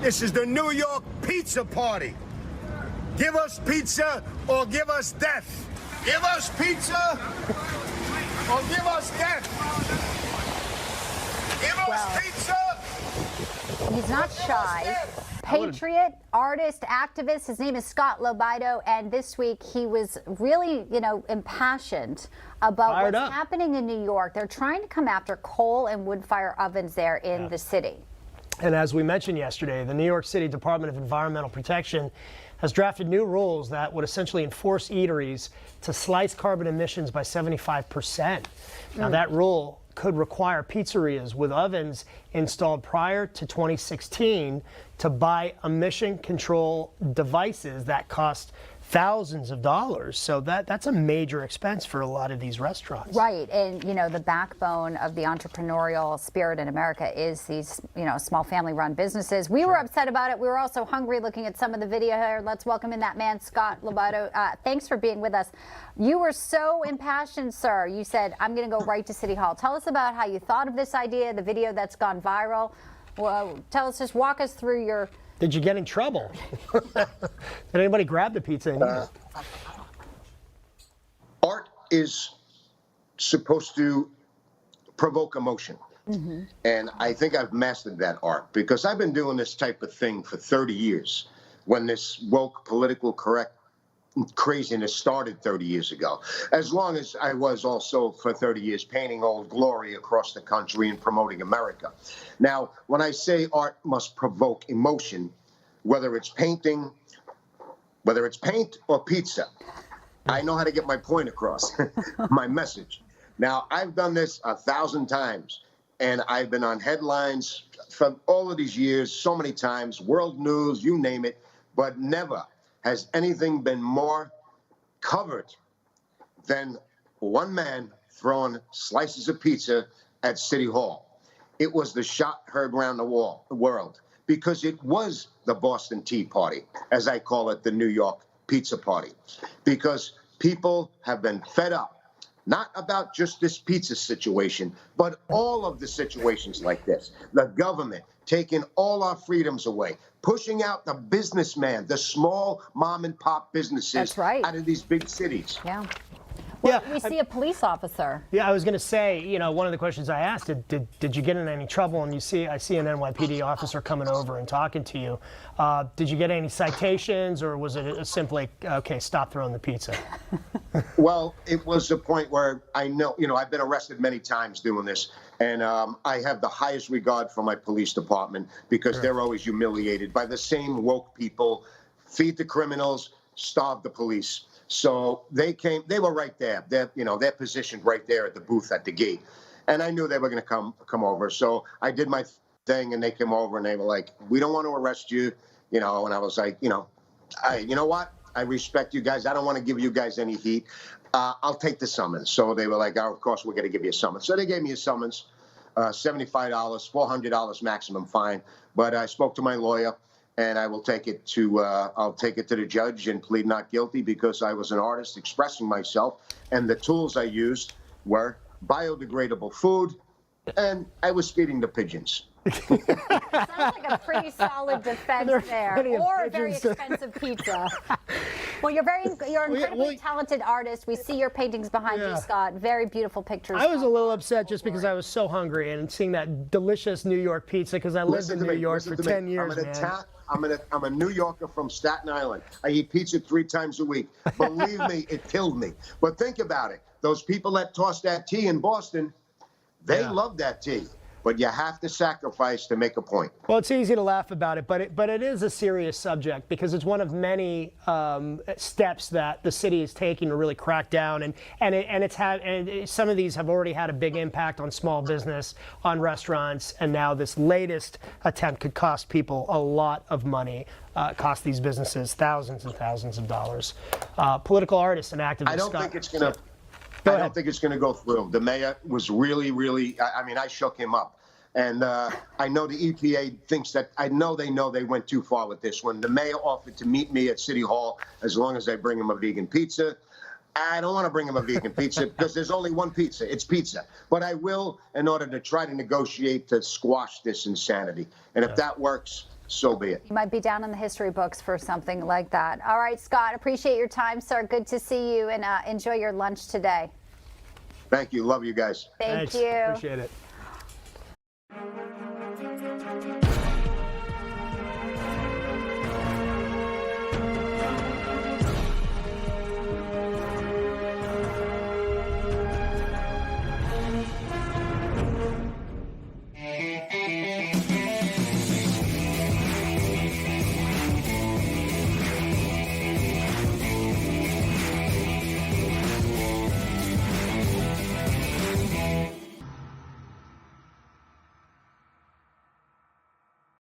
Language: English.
This is the New York pizza party. Give us pizza or give us death. Give us pizza or give us death. Give us pizza. He's not shy. Patriot, artist, activist. His name is Scott LoBaido, and this week he was really, impassioned about what's happening in New York. They're trying to come after coal and wood fire ovens there in the city. And as we mentioned yesterday, the New York City Department of Environmental Protection has drafted new rules that would essentially enforce eateries to slice carbon emissions by 75%. Now, that rule could require pizzerias with ovens installed prior to 2016 to buy emission control devices that cost thousands of dollars. So that's a major expense for a lot of these restaurants. Right. And, the backbone of the entrepreneurial spirit in America is these, small family-run businesses. We were upset about it. We were also hungry looking at some of the video here. Let's welcome in that man, Scott LoBaido. Thanks for being with us. You were so impassioned, sir. You said, I'm going to go right to City Hall. Tell us about how you thought of this idea, the video that's gone viral. Well, just walk us through your... Did you get in trouble? Did anybody grab the pizza and eat it? Art is supposed to provoke emotion. And I think I've mastered that art because I've been doing this type of thing for 30 years when this woke political correct craziness started 30 years ago, as long as I was also for 30 years painting Old Glory across the country and promoting America. Now, when I say art must provoke emotion, whether it's painting, whether it's paint or pizza, I know how to get my point across, my message. Now, I've done this 1,000 times, and I've been on headlines for all of these years, so many times, world news, you name it, but never has anything been more covered than one man throwing slices of pizza at City Hall? It was the shot heard around the world because it was the Boston Tea Party, as I call it, the New York Pizza Party, because people have been fed up, not about just this pizza situation, but all of the situations like this. The government taking all our freedoms away, pushing out the businessman, the small mom and pop businesses out of these big cities. Yeah. Well, we see a police officer. Yeah, I was going to say, one of the questions I asked, did you get in any trouble? And I see an NYPD officer coming over and talking to you. Did you get any citations, or was it simply, okay, stop throwing the pizza? Well, it was a point where I know, I've been arrested many times doing this, and I have the highest regard for my police department because they're always humiliated by the same woke people, feed the criminals, starve the police. So they were right there. They're positioned right there at the booth at the gate. And I knew they were going to come over. So I did my thing, and they came over, and they were like, we don't want to arrest you. And I was like, you know what? I respect you guys. I don't want to give you guys any heat. I'll take the summons. So they were like, oh, of course, we're going to give you a summons. So they gave me a summons, $75, $400 maximum fine. But I spoke to my lawyer, and I will take it to the judge and plead not guilty because I was an artist expressing myself, and the tools I used were biodegradable food, and I was feeding the pigeons. Sounds like a pretty solid defense there, or a very expensive pizza. Well, you're an incredibly talented artist. We see your paintings behind you, Scott. Very beautiful pictures. I was a little upset just because I was so hungry and seeing that delicious New York pizza because I lived in New York for 10 years, man. I'm a New Yorker from Staten Island. I eat pizza 3 times a week. Believe me, it killed me. But think about it. Those people that toss that tea in Boston, they love that tea. But you have to sacrifice to make a point. Well, it's easy to laugh about it, but it is a serious subject because it's one of many steps that the city is taking to really crack down, and some of these have already had a big impact on small business, on restaurants, and now this latest attempt could cost people a lot of money, cost these businesses thousands and thousands of dollars. Political artist and activist. I don't think it's going to. I don't think it's going to go through. The mayor was really, I shook him up. And I know the EPA thinks that, I know they went too far with this one. The mayor offered to meet me at City Hall as long as I bring him a vegan pizza. I don't want to bring him a vegan pizza because there's only one pizza. It's pizza. But I will in order to try to negotiate to squash this insanity. And if that works, so be it. You might be down in the history books for something like that. All right, Scott, appreciate your time, sir. Good to see you, and enjoy your lunch today. Thank you. Love you guys. Thank Thanks. you. Appreciate it.